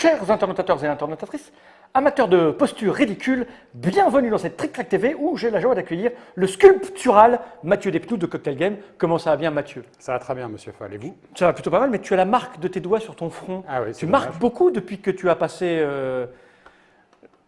Chers internautateurs et internautatrices, amateurs de postures ridicules, bienvenue dans cette Trick Track TV où j'ai la joie d'accueillir le sculptural Mathieu Despnous de Cocktail Game. Comment ça va bien, Mathieu? Ça va très bien, monsieur Fall, et vous? Ça va plutôt pas mal, mais tu as la marque de tes doigts sur ton front. Ah oui, tu marques beaucoup depuis que tu as passé,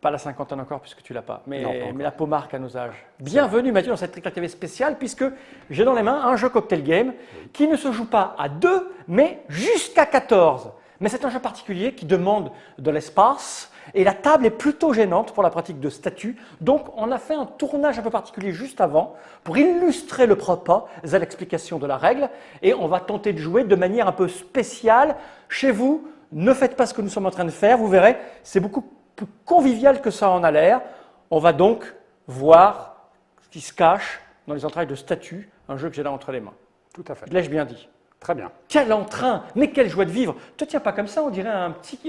pas la cinquantaine encore puisque tu l'as pas, mais, Non, pas encore. mais la peau marque à nos âges. Bienvenue, Mathieu, dans cette Trick Track TV spéciale puisque j'ai dans les mains un jeu Cocktail Game qui ne se joue pas à 2, mais jusqu'à 14. Mais c'est un jeu particulier qui demande de l'espace et la table est plutôt gênante pour la pratique de statues. Donc on a fait un tournage un peu particulier juste avant pour illustrer le propos à l'explication de la règle et on va tenter de jouer de manière un peu spéciale. Chez vous, ne faites pas ce que nous sommes en train de faire, vous verrez, c'est beaucoup plus convivial que ça en a l'air. On va donc voir ce qui se cache dans les entrailles de statues, un jeu que j'ai là entre les mains. Tout à fait. L'ai-je bien dit? Très bien. Quel entrain, mais quelle joie de vivre. Te tiens pas comme ça, on dirait un petit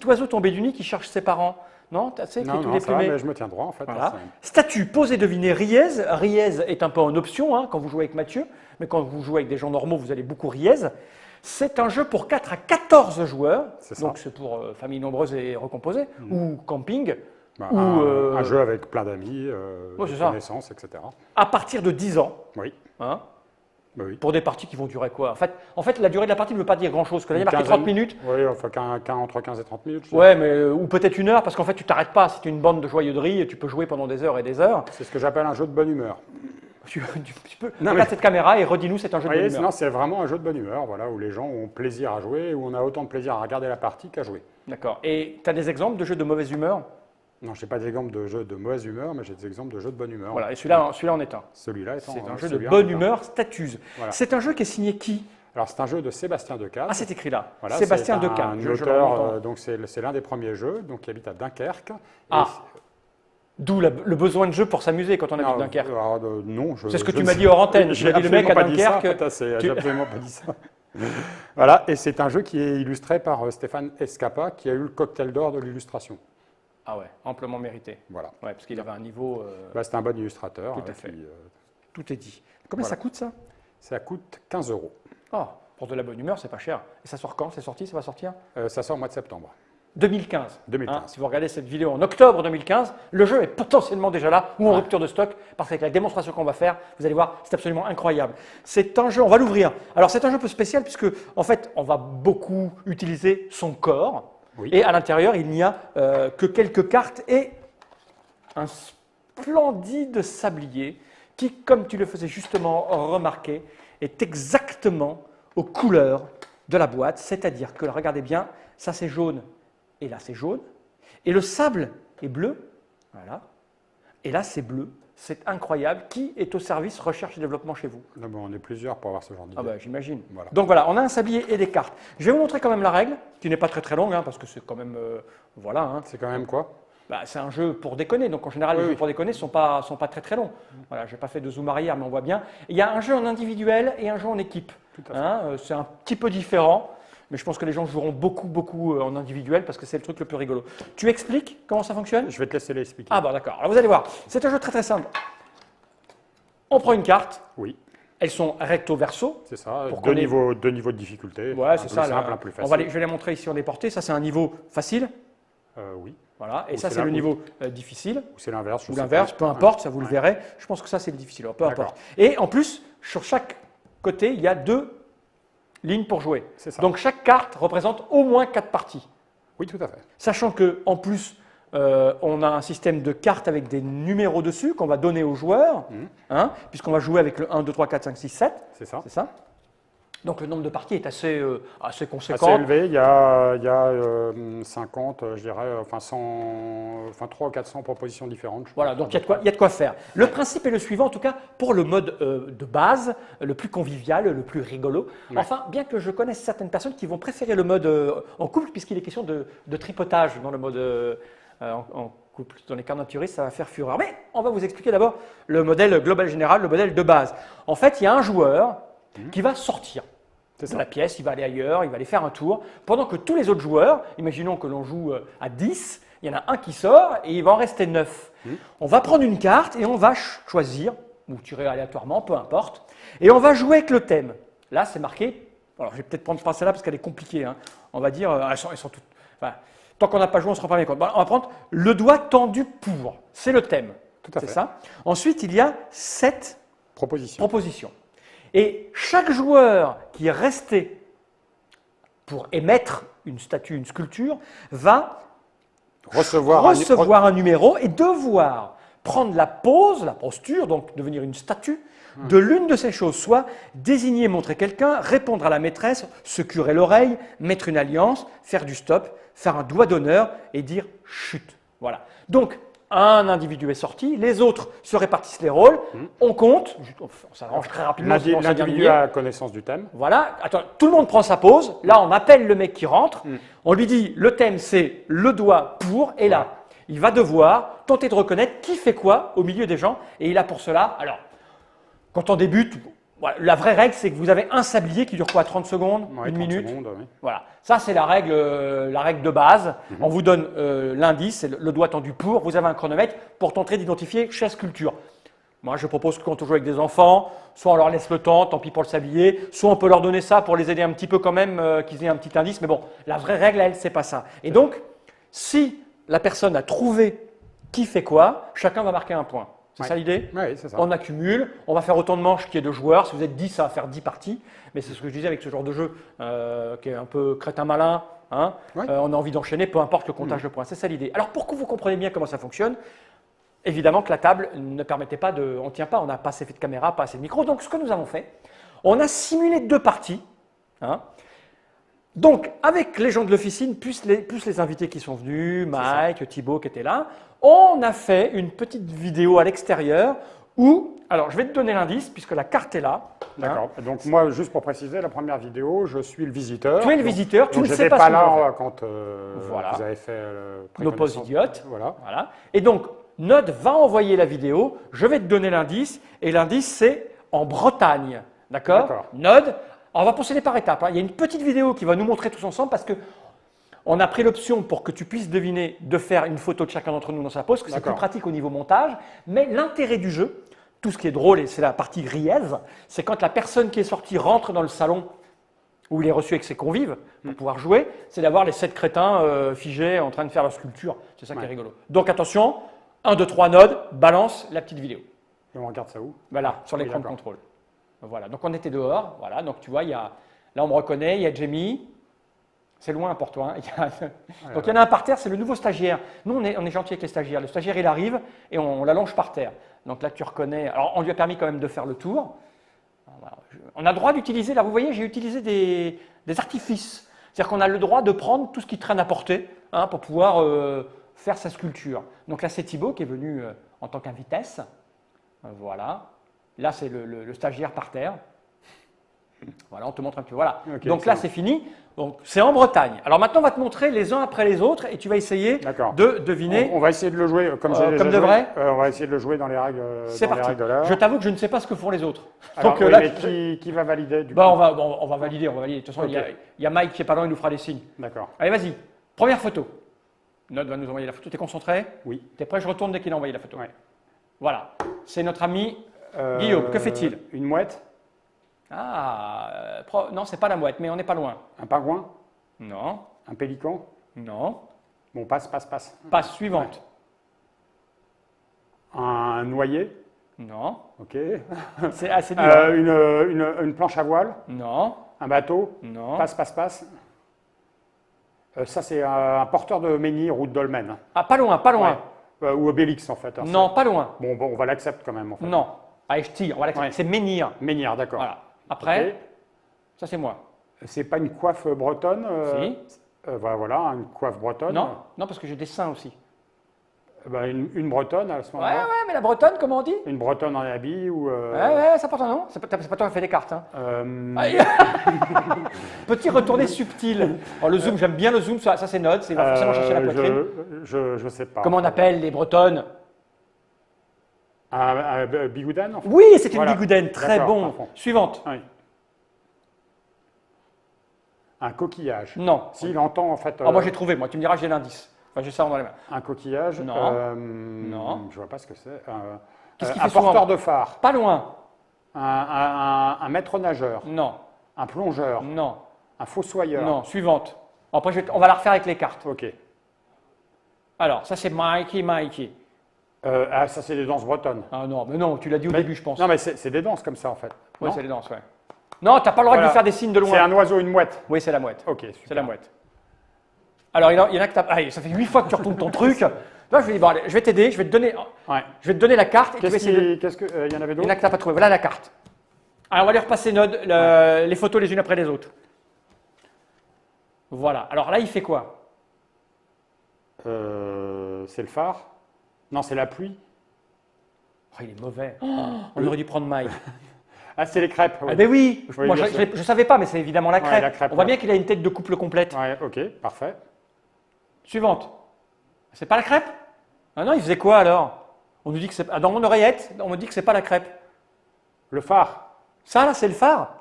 oiseau tombé du nid qui cherche ses parents. Non, tu sais, qui est tout Non, ça va, déplumé. mais je me tiens droit, en fait. Voilà. C'est- Statue, posez, devinez, riez. Riez est un peu en option quand vous jouez avec Mathieu, mais quand vous jouez avec des gens normaux, vous allez beaucoup riez. C'est un jeu pour 4 à 14 joueurs, C'est ça. donc c'est pour famille nombreuse et recomposée, ou camping, Bah, ou un jeu avec plein d'amis, Ouais, c'est de ça. connaissances, etc. à partir de 10 ans. Oui. Hein, Bah oui. pour des parties qui vont durer quoi en fait, la durée de la partie ne veut pas dire grand-chose, parce que là, il y a marqué Quinzaine- 30 minutes. Oui, enfin, entre 15 et 30 minutes. je dirais. Ouais, mais ou peut-être 1 heure, parce qu'en fait, tu t'arrêtes pas. C'est une bande de joyeuserie et tu peux jouer pendant des heures et des heures. C'est ce que j'appelle un jeu de bonne humeur. Tu peux Non, regarde cette caméra et redis-nous, c'est un jeu Vous de voyez, bonne sinon, humeur. c'est vraiment un jeu de bonne humeur, voilà, où les gens ont plaisir à jouer, où on a autant de plaisir à regarder la partie qu'à jouer. D'accord. Et tu as des exemples de jeux de mauvaise humeur? Non, je n'ai pas d'exemple de jeu de mauvaise humeur, mais j'ai des exemples de jeux de bonne humeur. Voilà, et celui-là en est un. Celui-là étant C'est un jeu de celui-là bonne en est un. humeur, Statuse. Voilà. C'est un jeu qui est signé qui? Alors, c'est un jeu de Sébastien Decazes. Ah, c'est écrit là. Voilà, Sébastien c'est Decazes. un Je le auteur, remonte. donc c'est l'un des premiers jeux, donc qui habite à Dunkerque. Ah. Et- D'où le besoin de jeu pour s'amuser quand on habite non, Dunkerque. alors, non, C'est ce que je tu ne m'as sais- dit hors antenne. Tu J'ai as dit le mec à absolument pas dit ça, en Dunkerque. fait, tu- j'ai absolument pas dit ça. Voilà, et c'est un jeu qui est illustré par Stéphane Escapa, qui a eu le cocktail d'or de l'illustration. Ah ouais, amplement mérité. Voilà. Ouais, parce qu'il avait un niveau. Bah, c'est un bon illustrateur. Tout à hein, fait. qui, Tout est dit. Combien Voilà. ça coûte ça? ça coûte 15 €. Ah, pour de la bonne humeur, c'est pas cher. Et ça sort quand? C'est sorti? Ça va sortir? Ça sort au mois de septembre. 2015. 2015. Si vous regardez cette vidéo en octobre 2015, le jeu est potentiellement déjà là ou en Ouais. rupture de stock parce qu'avec la démonstration qu'on va faire, vous allez voir, c'est absolument incroyable. C'est un jeu, on va l'ouvrir. Alors c'est un jeu un peu spécial puisque en fait, on va beaucoup utiliser son corps Oui. et à l'intérieur, il n'y a que quelques cartes et un splendide sablier qui, comme tu le faisais justement remarquer, est exactement aux couleurs de la boîte, c'est-à-dire que, regardez bien, ça c'est jaune et là c'est jaune, et le sable est bleu, voilà, et là c'est bleu, c'est incroyable. Qui est au service recherche et développement chez vous? Là, bon, on est plusieurs pour avoir ce genre d'idée. Ah bah j'imagine. Voilà. Donc voilà, on a un sablier et des cartes. Je vais vous montrer quand même la règle, qui n'est pas très longue, parce que c'est quand même, voilà. C'est quand même quoi? Bah, c'est un jeu pour déconner, donc en général les Oui, jeux oui. pour déconner ne sont pas très longs. Voilà, je n'ai pas fait de zoom arrière, mais on voit bien. Il y a un jeu en individuel et un jeu en équipe. Tout à fait. C'est un petit peu différent, mais je pense que les gens joueront beaucoup en individuel parce que c'est le truc le plus rigolo. Tu expliques comment ça fonctionne? Je vais te laisser l'expliquer. Ah bon, d'accord. Alors vous allez voir, c'est un jeu très simple. On prend une carte, Oui, elles sont recto-verso. c'est ça. Pour Deux qu'on ait- niveaux de difficulté. Ouais, un c'est plus ça. simple, là. un plus Je facile. vais les montrer ici en déporté. Ça, c'est un niveau facile. Oui. Voilà. Et Ou ça, c'est c'est là le où- niveau difficile. Ou c'est l'inverse. je Ou sais l'inverse, pas. peu Ouais. importe, ça vous le Ouais. verrez. Je pense que ça, c'est le difficile. Alors, peu D'accord. importe. Et en plus, sur chaque côté, il y a 2 lignes pour jouer. C'est ça. Donc, chaque carte représente au moins 4 parties. Oui, tout à fait. Sachant qu'en plus, on a un système de cartes avec des numéros dessus qu'on va donner aux joueurs, puisqu'on va jouer avec le 1, 2, 3, 4, 5, 6, 7. C'est ça. C'est ça. Donc, le nombre de parties est assez conséquent. Assez élevé. Il y a 50, je dirais, enfin 300 ou 400 propositions différentes. je Voilà, pense, donc à il peu y a de quoi faire. Le principe est le suivant, en tout cas pour le mode de base, le plus convivial, le plus rigolo. Ouais. Enfin, bien que je connaisse certaines personnes qui vont préférer le mode en couple, puisqu'il est question de tripotage dans le mode en couple. Dans les cartes naturistes, ça va faire fureur. Mais on va vous expliquer d'abord le modèle global général, le modèle de base. En fait, il y a un joueur qui va sortir C'est de ça. la pièce, il va aller ailleurs, il va aller faire un tour, pendant que tous les autres joueurs, imaginons que l'on joue à 10, il y en a un qui sort et il va en rester 9. On va prendre une carte et on va choisir, ou tirer aléatoirement, peu importe, et on va jouer avec le thème. Là, c'est marqué Alors, je vais peut-être prendre pas celle-là parce qu'elle est compliquée. Hein. On va dire, elles sont toutes. Enfin, tant qu'on n'a pas joué, on ne se rend pas bien compte. Bon, on va prendre le doigt tendu pour. C'est le thème. Tout à fait. C'est ça. Ensuite, il y a 7 Proposition. propositions. Et chaque joueur qui est resté pour émettre une statue, une sculpture, va recevoir un numéro et devoir prendre la pose, la posture, donc devenir une statue, de l'une de ces choses, soit désigner, montrer quelqu'un, répondre à la maîtresse, se curer l'oreille, mettre une alliance, faire du stop, faire un doigt d'honneur et dire chut. Voilà. Donc, un individu est sorti, les autres se répartissent les rôles, on compte, on s'arrange très rapidement. L'individu a connaissance du thème. Voilà, attends, tout le monde prend sa pause, là on appelle le mec qui rentre, on lui dit le thème c'est le doigt pour, et là, il va devoir tenter de reconnaître qui fait quoi au milieu des gens, et il a pour cela, alors, quand on débute, voilà, la vraie règle c'est que vous avez un sablier qui dure quoi, 30 secondes, Ouais, une 30 minute, secondes, oui. voilà, ça c'est la règle de base, on vous donne l'indice, c'est le doigt tendu pour, vous avez un chronomètre pour tenter d'identifier chaque sculpture. Moi, je propose que quand on joue avec des enfants, soit on leur laisse le temps, tant pis pour le sablier, soit on peut leur donner ça pour les aider un petit peu quand même, qu'ils aient un petit indice. Mais bon, la vraie règle, elle, c'est pas ça. Et donc, si la personne a trouvé qui fait quoi, chacun va marquer un point. C'est ça l'idée? Oui, c'est ça. On accumule, on va faire autant de manches qu'il y ait de joueurs. Si vous êtes 10, ça va faire 10 parties. Mais c'est ce que je disais avec ce genre de jeu qui est un peu crétin-malin. Hein. On a envie d'enchaîner, peu importe le comptage de points. C'est ça l'idée. Alors, pour que vous compreniez bien comment ça fonctionne, évidemment que la table ne permettait pas de... On ne tient pas, on n'a pas assez fait de caméra, pas assez de micro. Donc, ce que nous avons fait, on a simulé 2 parties. Hein. Donc, avec les gens de l'officine, plus les invités qui sont venus, Mike, Thibaut qui était là, on a fait une petite vidéo à l'extérieur où... Alors, je vais te donner l'indice, puisque la carte est là. D'accord. Donc, moi, juste pour préciser, la première vidéo, je suis le visiteur. Tu es le visiteur, tu ne sais pas ce ce que qu'on va là quand vous avez fait nos pauses idiotes. Voilà. Et donc, Nod va envoyer la vidéo, je vais te donner l'indice, et l'indice, c'est en Bretagne. D'accord. Nod, on va procéder par étapes. Hein. Il y a une petite vidéo qui va nous montrer tous ensemble, parce que on a pris l'option pour que tu puisses deviner de faire une photo de chacun d'entre nous dans sa pose, parce que c'est plus pratique au niveau montage. Mais l'intérêt du jeu, tout ce qui est drôle, et c'est la partie griève, c'est quand la personne qui est sortie rentre dans le salon où il est reçu avec ses convives pour pouvoir jouer, c'est d'avoir les 7 crétins figés en train de faire la sculpture. C'est ça qui est rigolo. Donc attention, 1, 2, 3 Nod, balance la petite vidéo. Et on regarde ça où? Voilà, sur l'écran de contrôle. Voilà, donc on était dehors, voilà, donc tu vois, là on me reconnaît, il y a Jamie. C'est loin pour toi. Hein. Donc il y en a un par terre, c'est le nouveau stagiaire. Nous, on est gentil avec les stagiaires. Le stagiaire, il arrive et on l'allonge par terre. Donc là, tu reconnais. Alors, on lui a permis quand même de faire le tour. On a le droit d'utiliser, là, vous voyez, j'ai utilisé des artifices. C'est-à-dire qu'on a le droit de prendre tout ce qui traîne à portée pour pouvoir faire sa sculpture. Donc là, c'est Thibaut qui est venu en tant qu'invitesse. Voilà. Là, c'est le stagiaire par terre. Voilà, on te montre un peu. Voilà. Okay, donc là, c'est fini. Donc, c'est en Bretagne. Alors maintenant, on va te montrer les uns après les autres et tu vas essayer de deviner. On va essayer de le jouer comme de vrai. On va essayer de le jouer dans les règles. C'est parti. Je t'avoue que je ne sais pas ce que font les autres. Alors, donc, là, qui va valider du coup on va valider. De toute façon, il y a Mike qui est pas loin, il nous fera des signes. D'accord. Allez, vas-y. Première photo. Nod va nous envoyer la photo. Tu es concentré? Oui. Tu es prêt? Je retourne dès qu'il a envoyé la photo. Ouais. Voilà. C'est notre ami Guillaume. Que fait-il? Une mouette. Non, c'est pas la mouette, mais on n'est pas loin. Un pingouin? Non. Un pélican? Non. Bon, passe. Passe suivante. Ouais. Un noyer? Non. Ok. C'est assez dur. Une planche à voile? Non. Un bateau? Non. Passe. Ça, c'est un porteur de menhir ou de dolmen. Ah, pas loin. Ouais. Ou Obélix, en fait. Hein, non, pas loin. Bon, on va l'accepter quand même, en fait. Non. Allez, je tire, on va l'accepter. Ouais. C'est menhir. Menhir, d'accord. Voilà. Après, ça c'est moi. C'est pas une coiffe bretonne Si. Voilà, une coiffe bretonne. Non, parce que j'ai des seins aussi. Une bretonne à ce moment-là. Ouais, mais la bretonne, comment on dit? Une bretonne en habit ou. Ouais, ça porte un nom. C'est pas toi qui as fait les cartes. Hein. Petit retourné subtil. Alors, le zoom, j'aime bien le zoom, ça c'est Nod, il va forcément chercher la poitrine. Je sais pas. Comment on appelle les bretonnes? Un bigouden en fait. Oui, c'est une bigouden, très bon. Suivante. Oui. Un coquillage. Non. S'il entend en fait. Moi j'ai trouvé, tu me diras, j'ai l'indice. Enfin, j'ai ça dans les mains. Un coquillage. Non. Non. Je vois pas ce que c'est. Qu'est-ce qu'il fait? Un porteur de phare. Pas loin. Un maître nageur. Non. Un plongeur. Non. Un fossoyeur. Non. Suivante. Après, on va la refaire avec les cartes. Ok. Alors, ça c'est Mikey. Ah, ça, c'est des danses bretonnes. Ah non, mais non, tu l'as dit au début, je pense. Non, mais c'est des danses comme ça, en fait. Oui, Non c'est les danses, ouais. Non, t'as pas le droit de lui faire des signes de loin. C'est un oiseau, une mouette. Oui, c'est la mouette. Ok, super. C'est la mouette. Alors, il y en a que t'as. Allez, ça fait 8 fois que tu retournes ton truc. Là, je lui dis, bon, allez, je vais t'aider, je vais te donner la carte et tu vas essayer de. Qu'est-ce que il y en avait Il y d'autres? en a que t'as pas trouvé. Voilà la carte. Alors, on va les repasser les photos les unes après les autres. Voilà. Alors là, il fait quoi? C'est le phare? Non, c'est la pluie. Oh, il est mauvais. On aurait dû prendre Mike. Ah, c'est les crêpes. Ah ben oui, Oui, moi bien je sûr. ne savais pas, mais c'est évidemment la crêpe. Ouais, la crêpe, On voit ouais. bien qu'il a une tête de couple complète. Ouais, ok, parfait. Suivante. C'est pas la crêpe? Ah non, il faisait quoi alors? On nous dit que c'est dans mon oreillette, on me dit que c'est pas la crêpe. Le phare. Ça là, c'est le phare?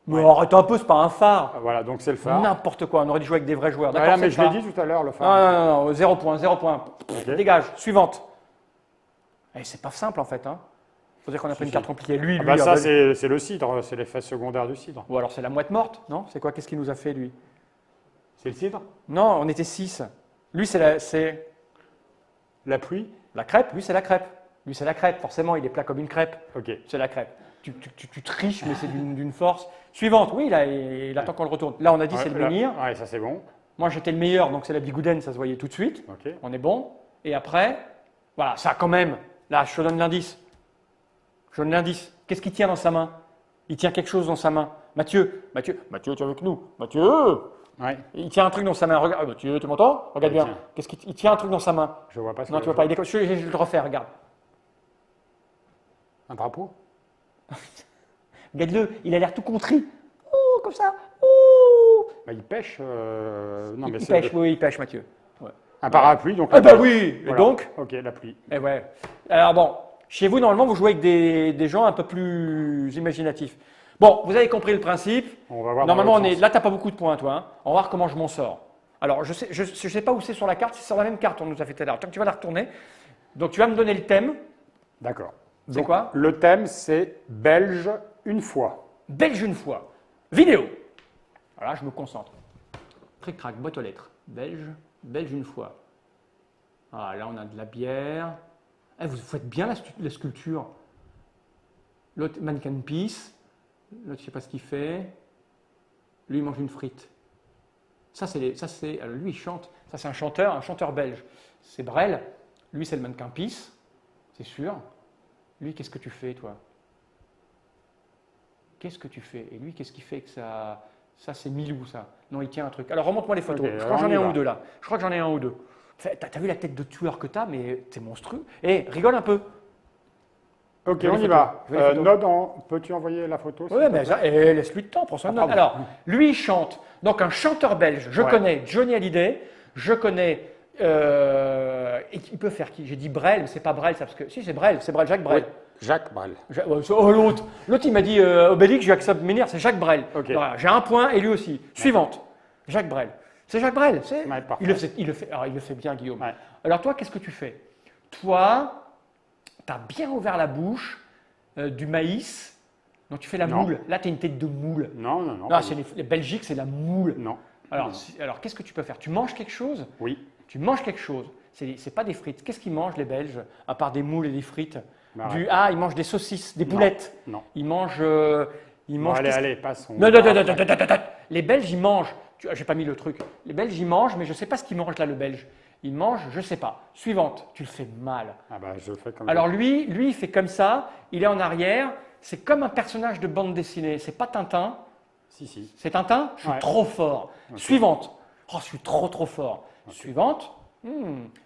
Mais Ouais. arrête un peu, c'est pas un phare. Voilà, donc c'est le phare. N'importe quoi, on aurait dû jouer avec des vrais joueurs. Voilà, D'accord, mais c'est je le l'ai phare. dit tout à l'heure, le phare. Non, non, 0 point, 0 point. Ok. Dégage. Suivante. Eh, c'est pas simple en fait. Hein. Faut dire qu'on a pris une carte compliquée. Lui, Ah lui. bah ça, ah, c'est le cidre, c'est l'effet secondaire du cidre. Ou alors c'est la mouette morte, non? C'est quoi? Qu'est-ce qu'il nous a fait lui? C'est le cidre? Non, on était 6. Lui, c'est La pluie? la crêpe. Lui, c'est la crêpe. Lui, c'est la crêpe. Forcément, il est plat comme une crêpe. Ok. C'est la crêpe. Tu triches, mais c'est d'une force. Suivante. Oui, là, il attend qu'on le retourne. Là, on a dit c'est le là- menhir. Ouais, ça c'est bon. Moi, j'étais le meilleur, donc c'est la bigoudaine, ça se voyait tout de suite. Ok. On est bon. Et après, voilà, ça quand même. Là, je te donne l'indice. Je donne l'indice. Qu'est-ce qu'il tient dans sa main? Il tient quelque chose dans sa main. Mathieu, tu es avec nous. Mathieu, Ouais. il tient un truc dans sa main. Regarde, Mathieu, tu m'entends? Regarde bien. Tiens. Qu'est-ce qu'il tient un truc dans sa main? Je vois pas ce Non, que tu vois pas. Il est comme- je vais le refaire. Regarde. Un drapeau? Regarde-le. Il a l'air tout contrit. Ouh, comme ça. Ouh. Bah, il pêche. Non, mais Il c'est pêche. Oui, il pêche, Mathieu. Ouais. un parapluie, donc. Ah bah oui. Et Voilà. donc? Ok, la pluie. Eh ouais. Alors bon, chez vous, normalement, vous jouez avec des gens un peu plus imaginatifs. Bon, vous avez compris le principe. On va voir. Normalement, dans l'autre sens. là, tu n'as pas beaucoup de points, toi. Hein. On va voir comment je m'en sors. Alors, je ne sais pas où c'est sur la carte. C'est sur la même carte qu'on nous a fait tout à l'heure. Tant que tu vas la retourner. Donc, tu vas me donner le thème. D'accord. C'est Donc, quoi? Le thème, c'est Belge une fois. Belge une fois. Vidéo. Voilà, je me concentre. Tric-trac, boîte aux lettres. Belge une fois. Ah, là, on a de la bière. Eh, vous faites bien la sculpture. L'autre, mannequin piece. L'autre, je ne sais pas ce qu'il fait. Lui, il mange une frite. Alors, lui, il chante. Ça, c'est un chanteur belge. C'est Brel. Lui, c'est le mannequin piece. C'est sûr. Lui, qu'est-ce que tu fais, toi? Qu'est-ce que tu fais? Et lui, qu'est-ce qu'il fait que ça... Ça, c'est Milou, ça. Non, il tient un truc. Alors, remonte-moi les photos. Ok, je crois que j'en ai alors, on y un va. ou deux, là. Je crois que j'en ai un ou deux. T'as vu la tête de tueur que t'as, mais c'est monstrueux. Eh, rigole un peu. Ok, Je veux on les y va. photos. Je veux les photos. Nod, peux-tu envoyer la photo? s'il Oui, te mais plaît laisse-lui le temps, prends soin de Ah, note. pardon. Alors, lui, il chante. Donc, un chanteur belge. Je Ouais. connais Johnny Hallyday. Je connais... et il peut faire qui? J'ai dit Brel, mais c'est pas Brel, ça, parce que... Si, c'est Brel, Jacques Brel. Oui, Jacques Brel. Oh, l'autre, il m'a dit Obélix, je lui accepte Menhir, c'est Jacques Brel. Ok. Voilà, j'ai un point et lui aussi. Suivante. Jacques Brel. C'est Jacques Brel. Ouais, parfait. Il le fait bien, Guillaume. Ouais. Alors toi, qu'est-ce que tu fais? Toi, tu as bien ouvert la bouche du maïs. Donc tu fais la Non. moule. Là, tu as une tête de moule. Non. Non, pas c'est du- les Belgiques, c'est la moule. Non. Alors, Non. alors qu'est-ce que tu peux faire? Tu manges quelque chose? Oui. Tu manges quelque chose. C'est pas des frites. Qu'est-ce qu'ils mangent, les Belges, à part des moules et des frites? Bah, Ils mangent des saucisses, des Non. boulettes. Non. Ils mangent. Bon, allez, qu'est-ce- allez, passons. Non. Les Belges, ils mangent. J'ai pas mis le truc. Les Belges, ils mangent, mais je sais pas ce qu'ils mangent là, le Belge. Ils mangent, je sais pas. Suivante, tu le fais mal. Ah bah, je fais comme Alors lui, il fait comme ça. Il est en arrière. C'est comme un personnage de bande dessinée. C'est pas Tintin. Si. C'est Tintin. Je suis Ouais. trop fort. Ok. Suivante. Oh, je suis trop fort. Suivante.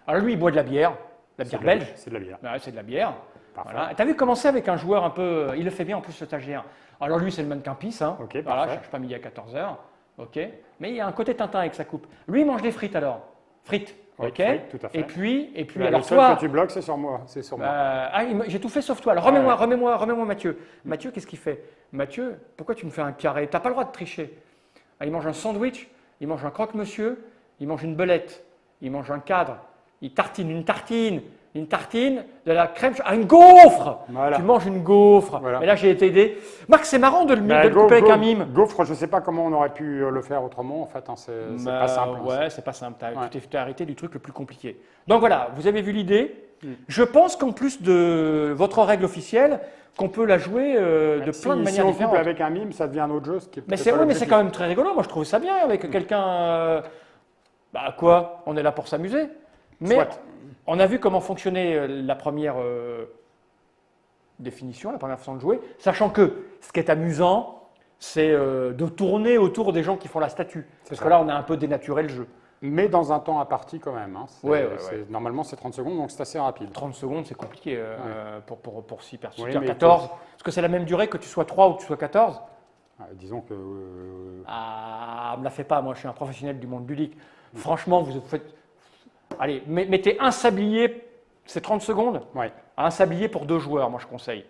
Alors lui, il boit de la bière. La bière belge. C'est de la bière. Ouais, c'est de la bière. Parfait. Voilà. Tu as vu commencer avec un joueur un peu. Il le fait bien en plus, le stagiaire. Alors lui, c'est le mannequin pisse. Hein. Ok, voilà, parfait. je cherche pas midi à 14h. Ok. Mais il y a un côté Tintin avec sa coupe. Lui, il mange des frites alors. Frites. Oui, Ok. frites, tout à fait. Et puis Là, alors le seul toi. que tu bloques, c'est sur moi. C'est sur moi. J'ai tout fait sauf toi. Alors remets-moi Mathieu. Mathieu, qu'est-ce qu'il fait? Mathieu, pourquoi tu me fais un carré? T'as pas le droit de tricher. Ah, il mange un sandwich, il mange un croque-monsieur, il mange une belette, il mange un cadre, il tartine une tartine, une tartine, de la crème, un gaufre. Voilà. Tu manges une gaufre. Voilà. Et là, j'ai été aidé. Marc, c'est marrant de le couper avec un mime. Gaufre, je ne sais pas comment on aurait pu le faire autrement, en fait. Hein, c'est pas simple. Ouais, c'est pas simple. Tu t'es arrêté du truc le plus compliqué. Donc voilà, vous avez vu l'idée. Je pense qu'en plus de votre règle officielle, qu'on peut la jouer de plein de manières si on différentes. couple avec un mime, ça devient un autre jeu. Ce qui est Mais c'est quand même très rigolo. Moi, je trouve ça bien avec quelqu'un. Quoi? On est là pour s'amuser. Mais Soit. on a vu comment fonctionnait la première définition, la première façon de jouer, sachant que ce qui est amusant, c'est de tourner autour des gens qui font la statue. Parce que là, on a un peu dénaturé le jeu. Mais dans un temps imparti quand même. Hein. Ouais. Normalement, c'est 30 secondes, donc c'est assez rapide. 30 secondes, c'est compliqué pour 6 personnes. Oui, mais 14. Est-ce que c'est la même durée que tu sois 3 ou que tu sois 14? Disons que... Me la fais pas, moi je suis un professionnel du monde ludique. Franchement, vous faites... Allez, mettez un sablier, c'est 30 secondes. Ouais. Un sablier pour 2 joueurs, moi je conseille.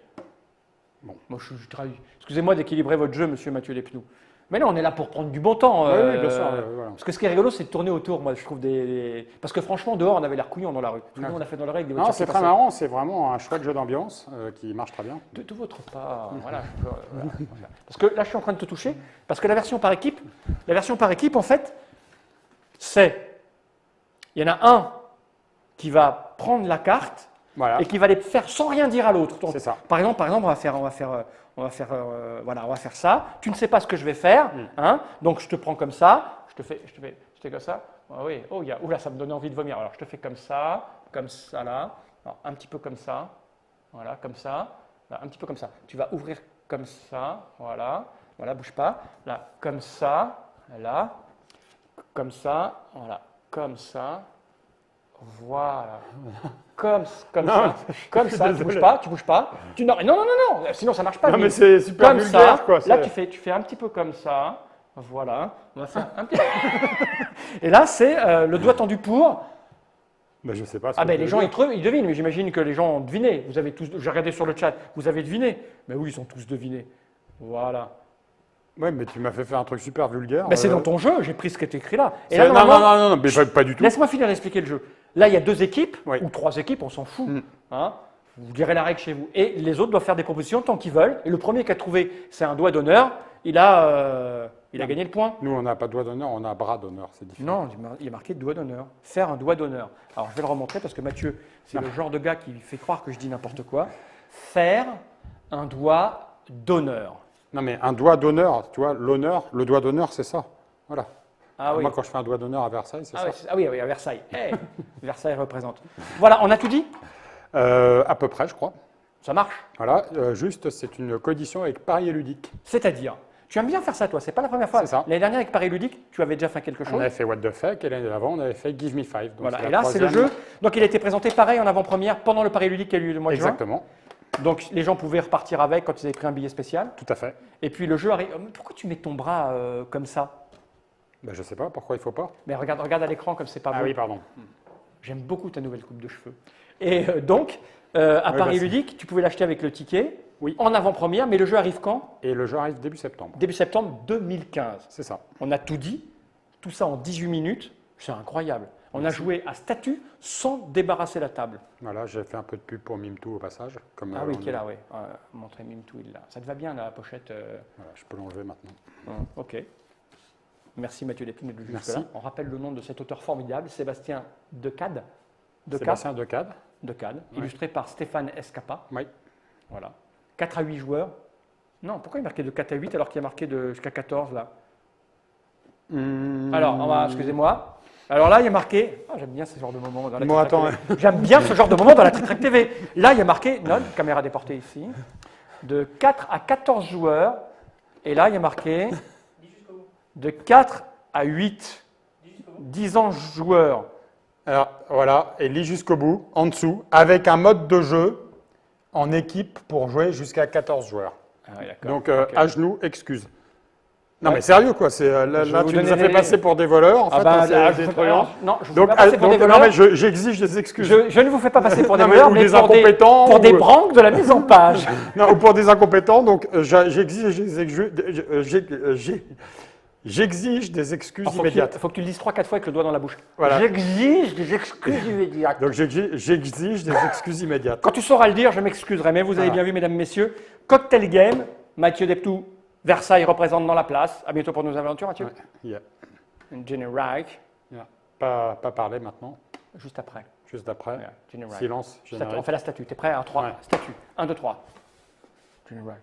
Bon. Moi je travaille. Excusez-moi d'équilibrer votre jeu, monsieur Mathieu Despnous. Mais là, on est là pour prendre du bon temps. Oui, bien sûr. Voilà. Parce que ce qui est rigolo, c'est de tourner autour. Moi, je trouve Parce que franchement, dehors, on avait l'air couillon dans la rue. Nous, on a fait dans la règle. Non, c'est très marrant. C'est vraiment un chouette jeu d'ambiance qui marche très bien. De votre part. Voilà. Parce que là, je suis en train de te toucher. Parce que la version par équipe, en fait, c'est. Il y en a un qui va prendre la carte Voilà. et qui va les faire sans rien dire à l'autre. C'est ça. Par exemple, on va faire ça. Tu ne sais pas ce que je vais faire, hein, donc je te prends comme ça. Je te fais comme ça. Ah oui. Oh, là, ça me donnait envie de vomir. Alors, je te fais comme ça là. Alors, un petit peu comme ça. Voilà, comme ça. Là, un petit peu comme ça. Tu vas ouvrir comme ça. Voilà. Voilà, bouge pas. Là, comme ça. Là. Comme ça. Voilà. Comme ça. Voilà. Comme ça. Comme ça. Tu bouges pas. Non. Sinon, ça marche pas. Non, mais c'est super comme vulgaire, ça. quoi. Là, tu fais un petit peu comme ça. Voilà. On va faire un petit Et là, c'est le doigt tendu pour. Ben, je sais pas. Les gens, ils devinent. Mais j'imagine que les gens ont deviné. Vous avez tous. J'ai regardé sur le chat. Vous avez deviné. Mais oui, ils ont tous deviné. Voilà. Oui, mais tu m'as fait faire un truc super vulgaire. Mais c'est dans ton jeu. J'ai pris ce qui est écrit là. Et là, là, non, mais pas du tout. Laisse-moi finir d'expliquer le jeu. Là, il y a 2 équipes, Oui. ou 3 équipes, on s'en fout. Hein. Vous direz la règle chez vous. Et les autres doivent faire des propositions tant qu'ils veulent. Et le premier qui a trouvé, c'est un doigt d'honneur, il a gagné le point. Nous, on n'a pas doigt d'honneur, on a bras d'honneur, c'est différent. Non, il y a marqué doigt d'honneur. Faire un doigt d'honneur. Alors, je vais le remontrer parce que Mathieu, c'est le genre de gars qui fait croire que je dis n'importe quoi. Faire un doigt d'honneur. Non, mais un doigt d'honneur, tu vois, l'honneur, le doigt d'honneur, c'est ça. Voilà. Ah, oui. Moi, quand je fais un doigt d'honneur à Versailles, c'est ça. Oui, à Versailles. Hey, Versailles représente. Voilà, on a tout dit? À peu près, je crois. Ça marche. Voilà, juste, c'est une coédition avec Paris et Ludique. C'est-à-dire, tu aimes bien faire ça, toi. C'est pas la première fois. C'est ça. L'année dernière, avec Paris Ludique, tu avais déjà fait quelque chose. On avait fait What the Fuck, et l'année d'avant, on avait fait Give Me Five. Donc Voilà, et là, c'est le jeu. Donc, il a été présenté pareil en avant-première pendant le Paris Ludique qui a eu lieu le mois de juin. Exactement, Donc, les gens pouvaient repartir avec quand ils avaient pris un billet spécial. tout à fait. Et puis, le jeu arrive. Pourquoi tu mets ton bras comme ça? Ben, je sais pas, pourquoi il faut pas. Mais regarde à l'écran comme c'est pas beau. Ah oui, pardon. J'aime beaucoup ta nouvelle coupe de cheveux. Et donc, à Paris Ludique, tu pouvais l'acheter avec le ticket. Oui. En avant-première, mais le jeu arrive quand? Et le jeu arrive début septembre. Début septembre 2015. C'est ça. On a tout dit, tout ça en 18 minutes. C'est incroyable. On a joué à statut sans débarrasser la table. Voilà, j'ai fait un peu de pub pour Mimtou au passage. Comme, Ah oui, qui est là, oui. Montrer Mimtou, il est là. Ça te va bien, la pochette Voilà, je peux l'enlever maintenant. Ok. Merci Mathieu Despnous de Merci. jusque-là. On rappelle le nom de cet auteur formidable, Sébastien Decade. Sébastien Decade. Decade, Ouais. illustré par Stéphane Escapa. Oui. Voilà. 4 à 8 joueurs. Non, pourquoi il marquait de 4 à 8 alors qu'il y a marqué jusqu'à 14 là? Alors, excusez-moi. Alors là, il y a marqué. J'aime bien ce genre de moment dans la Bon, Trick Track attends. TV. J'aime bien ce genre de moment dans la Trick Track TV. Là, il y a marqué, note, caméra déportée ici, de 4 à 14 joueurs. Et là, il y a marqué de 4 à 8. 10 ans joueurs. Alors, voilà, et lis jusqu'au bout, en dessous, avec un mode de jeu en équipe pour jouer jusqu'à 14 joueurs. Ah oui, d'accord. Donc, Ok. à genoux, excuse. Non, Ouais. mais sérieux, quoi. Là, Je vais vous tu nous donner as fait des- passer pour des voleurs, en fait. C'est des truands. non, je vous Donc, fais pas passer pour des voleurs. non, mais j'exige des excuses. Je ne vous fais pas passer pour des Non, mais- voleurs, ou mais des pour incompétents, pour des ou- branques de la mise en page. J'exige des excuses Il immédiates. faut que tu le dises 3-4 fois avec le doigt dans la bouche. Voilà. J'exige des excuses immédiates. Donc j'exige des excuses immédiates. Quand tu sauras le dire, je m'excuserai. Mais vous avez Voilà. bien vu, mesdames, messieurs, Cocktail Game, Mathieu Deptou, Versailles représente dans la place. À bientôt pour nos aventures, Mathieu. Ouais, yeah. Jenny Reich, Yeah. Pas parler maintenant, juste après. juste après. Yeah, Jenny Reich. Silence Statue. générique. On fait la statue. T'es prêt? 3. Ouais. Statue. 1, 2, 3. Jenny Reich.